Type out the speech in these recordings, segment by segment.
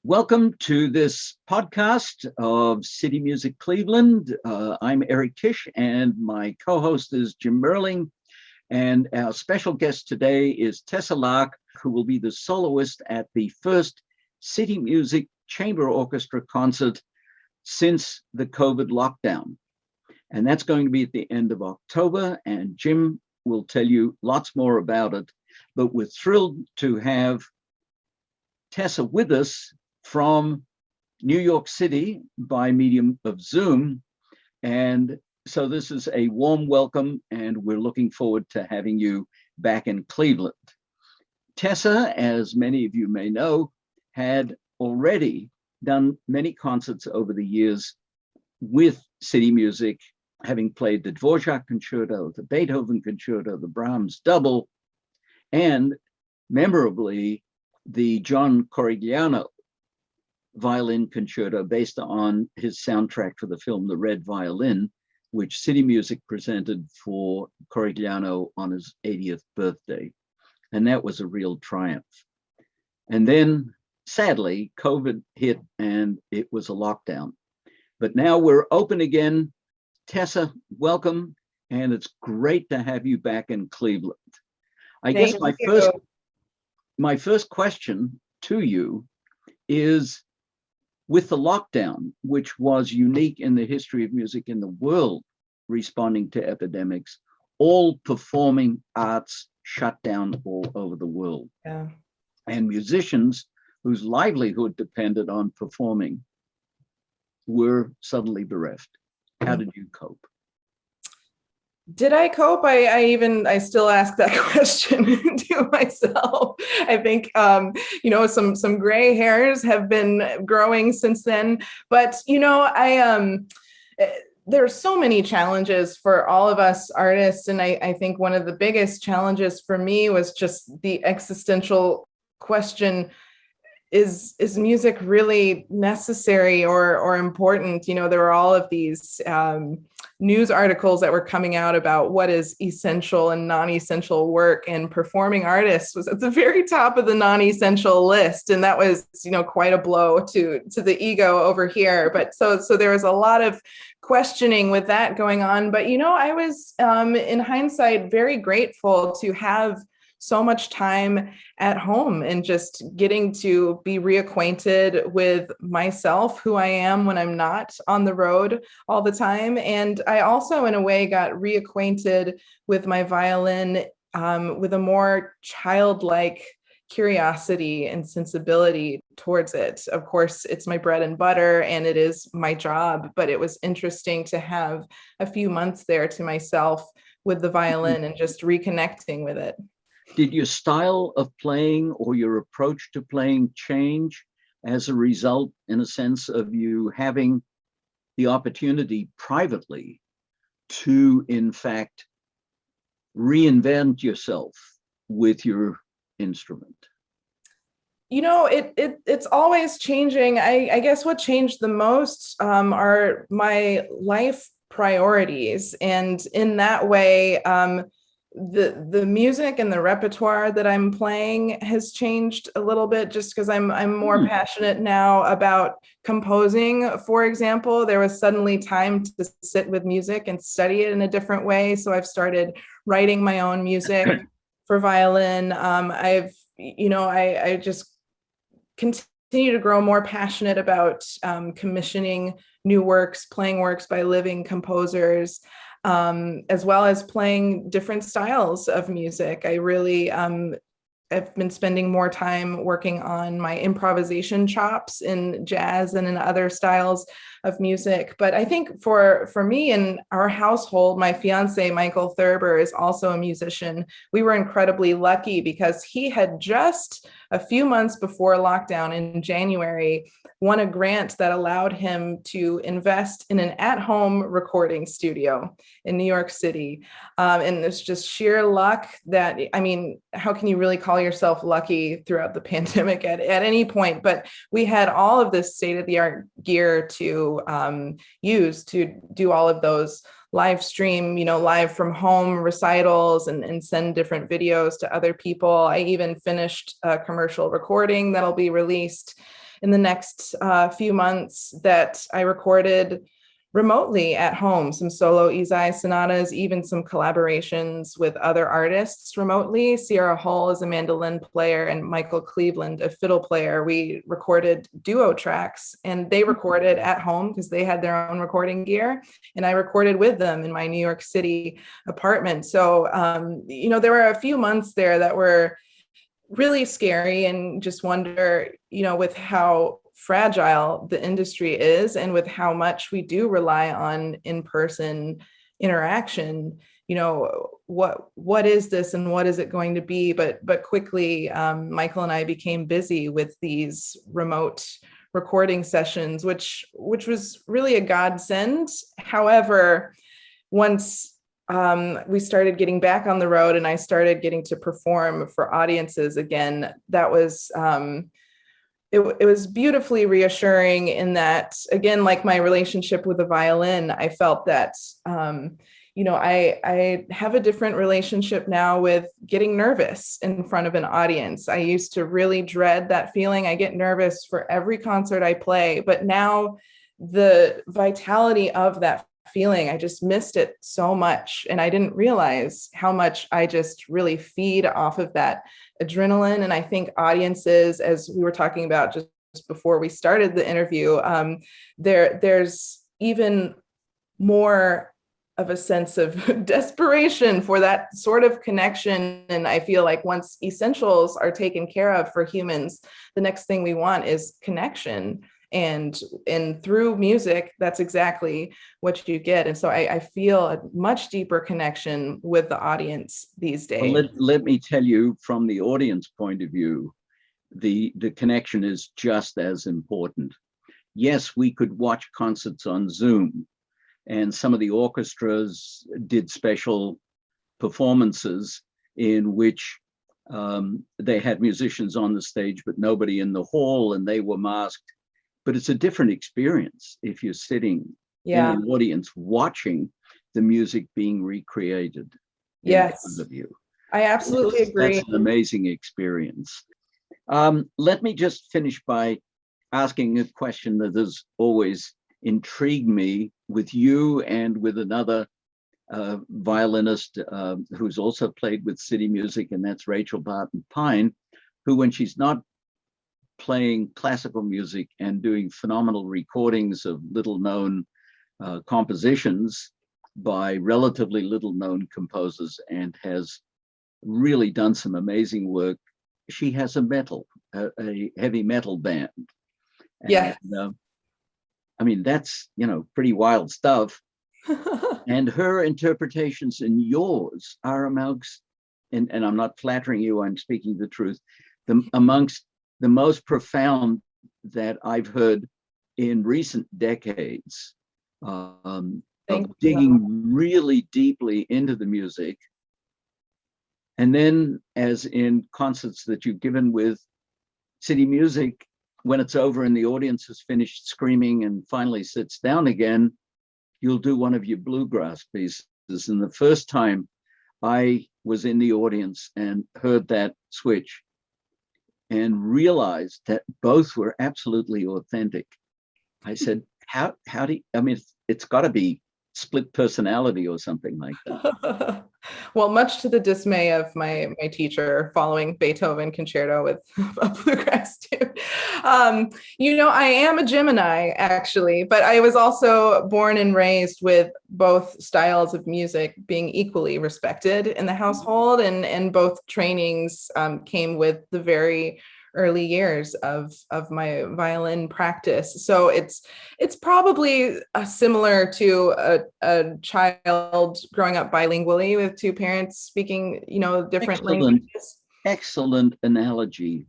Welcome to this podcast of CityMusic Cleveland. I'm Eric Kisch, and my co-host is Jim Merling. And our special guest today is Tessa Lark, who will be the soloist at the first CityMusic Chamber Orchestra concert since the COVID lockdown. And that's going to be at the end of October, and Jim will tell you lots more about it. But we're thrilled to have Tessa with us from New York City by medium of Zoom. And so this is a warm welcome, and we're looking forward to having you back in Cleveland. Tessa, as many of you may know, had already done many concerts over the years with CityMusic, having played the Dvorak Concerto, the Beethoven Concerto, the Brahms Double, and memorably, the John Corigliano violin concerto based on his soundtrack for the film The Red Violin, which CityMusic presented for Corigliano on his 80th birthday. And that was a real triumph. And then, sadly, COVID hit and it was a lockdown. But now we're open again. Tessa, welcome. And it's great to have you back in Cleveland. I guess my first question to you is, with the lockdown, which was unique in the history of music in the world responding to epidemics, all performing arts shut down all over the world. Yeah. And musicians whose livelihood depended on performing were suddenly bereft. How did you cope? Did I cope? I still ask that question to myself. I think, some gray hairs have been growing since then, but, there are so many challenges for all of us artists. And I think one of the biggest challenges for me was just the existential question, is music really necessary or important? There were all of these news articles that were coming out about what is essential and non-essential work, and performing artists was at the very top of the non-essential list. And that was, quite a blow to the ego over here. But so there was a lot of questioning with that going on. But, I was, in hindsight, very grateful to have so much time at home and just getting to be reacquainted with myself, who I am when I'm not on the road all the time. And I also, in a way, got reacquainted with my violin with a more childlike curiosity and sensibility towards it. Of course, it's my bread and butter and it is my job, but it was interesting to have a few months there to myself with the violin and just reconnecting with it. Did your style of playing or your approach to playing change as a result, in a sense, of you having the opportunity privately to, in fact, reinvent yourself with your instrument? It's always changing. I guess what changed the most are my life priorities. And in that way, the music and the repertoire that I'm playing has changed a little bit, just because I'm more passionate now about composing. For example, there was suddenly time to sit with music and study it in a different way. So I've started writing my own music for violin. I just continue to grow more passionate about commissioning new works, playing works by living composers, as well as playing different styles of music. I really I've been spending more time working on my improvisation chops in jazz and in other styles of music. But I think for me in our household, my fiance, Michael Thurber, is also a musician. We were incredibly lucky because he had just a few months before lockdown in January won a grant that allowed him to invest in an at-home recording studio in New York City. And it's just sheer luck that, how can you really call yourself lucky throughout the pandemic at any point? But we had all of this state-of-the-art gear to use to do all of those live stream, live from home recitals and send different videos to other people. I even finished a commercial recording that'll be released. in the next few months that I recorded remotely at home, some solo Izai sonatas, even some collaborations with other artists remotely. Sierra Hull is a mandolin player and Michael Cleveland, a fiddle player. We recorded duo tracks and they recorded at home because they had their own recording gear. And I recorded with them in my New York City apartment. So, there were a few months there that were really scary, and just wonder, with how fragile the industry is and with how much we do rely on in-person interaction, what is this and what is it going to be? But quickly, Michael and I became busy with these remote recording sessions, which was really a godsend. However, once we started getting back on the road and I started getting to perform for audiences again, that was it was beautifully reassuring in that, again, like my relationship with the violin, I felt that I have a different relationship now with getting nervous in front of an audience. I used to really dread that feeling. I get nervous for every concert I play, but now the vitality of that feeling, I just missed it so much. And I didn't realize how much I just really feed off of that adrenaline. And I think audiences, as we were talking about just before we started the interview, there's even more of a sense of desperation for that sort of connection. And I feel like once essentials are taken care of for humans, the next thing we want is connection. And through music, that's exactly what you get. And so I feel a much deeper connection with the audience these days. Well, let me tell you, from the audience point of view, the connection is just as important. Yes, we could watch concerts on Zoom, and some of the orchestras did special performances in which they had musicians on the stage, but nobody in the hall, and they were masked. But it's a different experience if you're sitting in an audience watching the music being recreated in front of you. I absolutely agree. That's an amazing experience. Let me just finish by asking a question that has always intrigued me with you and with another violinist who's also played with CityMusic, and that's Rachel Barton Pine, who, when she's not playing classical music and doing phenomenal recordings of little known compositions by relatively little known composers, and has really done some amazing work. She has a heavy metal band. Yeah. I mean, that's, pretty wild stuff. And her interpretations and yours are amongst, and I'm not flattering you, I'm speaking the truth, amongst the most profound that I've heard in recent decades, of digging really deeply into the music. And then, as in concerts that you've given with CityMusic, when it's over and the audience has finished screaming and finally sits down again, you'll do one of your bluegrass pieces. And the first time I was in the audience and heard that switch and realized that both were absolutely authentic, I said, how do you, I mean, it's got to be split personality or something like that. Well, much to the dismay of my teacher, following Beethoven concerto with a bluegrass too. I am a Gemini, actually, but I was also born and raised with both styles of music being equally respected in the household, and both trainings came with the very early years of my violin practice. So it's probably similar to a child growing up bilingually with two parents speaking, different languages. Excellent analogy.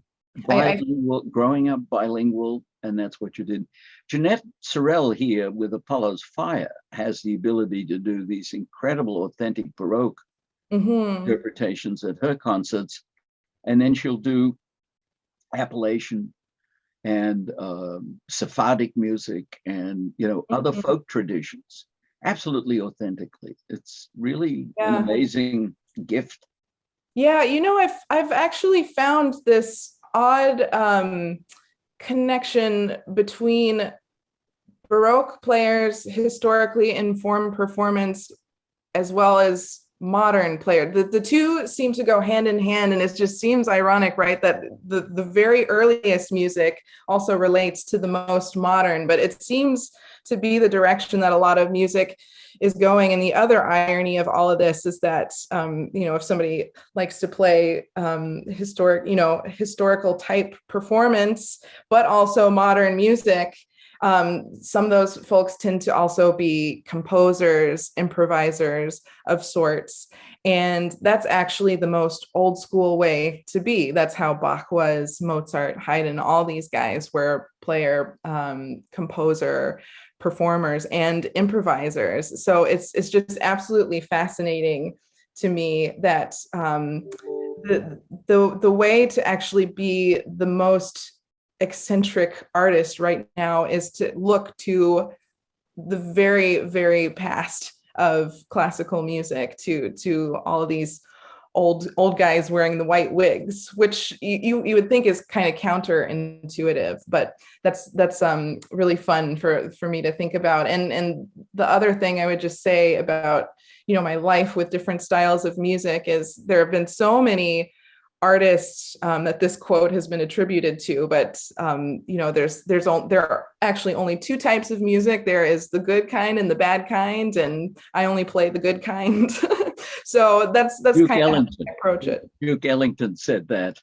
Bilingual, growing up bilingual, and that's what you did. Jeanette Sorrell here with Apollo's Fire has the ability to do these incredible, authentic Baroque interpretations at her concerts, and then she'll do Appalachian and Sephardic music and other folk traditions absolutely authentically. It's really an amazing gift. Yeah, I've actually found this odd connection between Baroque players, historically informed performance, as well as modern player. The two seem to go hand in hand, and it just seems ironic, right, that the very earliest music also relates to the most modern, but it seems to be the direction that a lot of music is going. And the other irony of all of this is that if somebody likes to play historical type performance, but also modern music, some of those folks tend to also be composers, improvisers of sorts. And that's actually the most old school way to be. That's how Bach was, Mozart, Haydn, all these guys were player, composer, performers, and improvisers. So it's just absolutely fascinating to me that the way to actually be the most eccentric artist right now is to look to the very, very past of classical music, to all of these old guys wearing the white wigs, which you would think is kind of counterintuitive, but that's really fun for me to think about. And the other thing I would just say about my life with different styles of music is there have been so many artists that this quote has been attributed to, but there are actually only two types of music. There is the good kind and the bad kind, and I only play the good kind. So that's Duke kind Ellington. of how I approach it. Duke Ellington said that.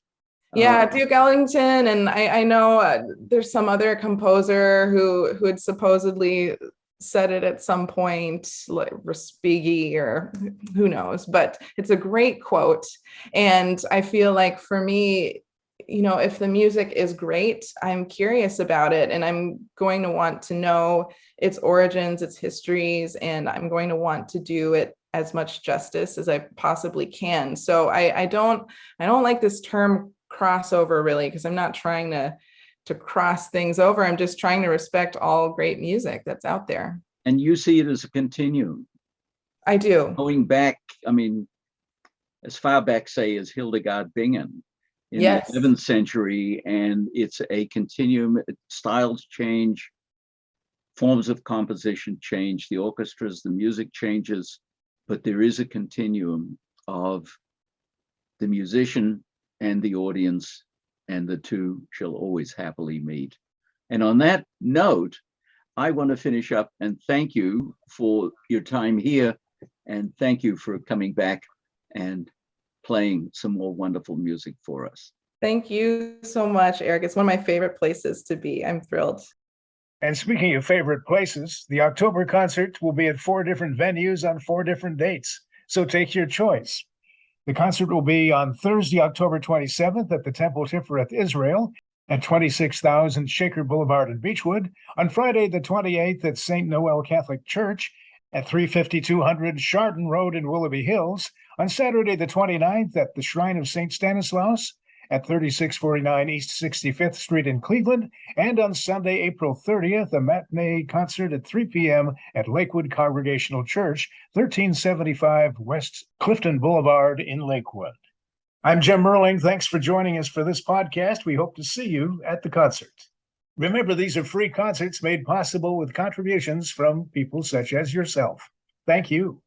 Yeah, Duke Ellington, and I know there's some other composer who had supposedly said it at some point, like Respighi or who knows, but it's a great quote. And I feel like for me, if the music is great, I'm curious about it, and I'm going to want to know its origins, its histories, and I'm going to want to do it as much justice as I possibly can. So I don't like this term crossover, really, because I'm not trying to cross things over. I'm just trying to respect all great music that's out there. And you see it as a continuum. I do. Going back, as far back, say, as Hildegard Bingen in Yes. the 11th century, and it's a continuum. Styles change, forms of composition change, the orchestras, the music changes, but there is a continuum of the musician and the audience, and the two shall always happily meet. And on that note, I want to finish up and thank you for your time here, and thank you for coming back and playing some more wonderful music for us. Thank you so much, Eric. It's one of my favorite places to be. I'm thrilled. And speaking of favorite places, the October concert will be at 4 different venues on 4 different dates. So take your choice. The concert will be on Thursday, October 27th at the Temple Tifereth Israel at 26,000 Shaker Boulevard in Beechwood. On Friday, the 28th at St. Noel Catholic Church at 35200 Chardon Road in Willoughby Hills. On Saturday, the 29th at the Shrine of St. Stanislaus at 3649 East 65th Street in Cleveland. And on Sunday, April 30th, a matinee concert at 3 p.m. at Lakewood Congregational Church, 1375 West Clifton Boulevard in Lakewood. I'm Jim Merling. Thanks for joining us for this podcast. We hope to see you at the concert. Remember, these are free concerts made possible with contributions from people such as yourself. Thank you.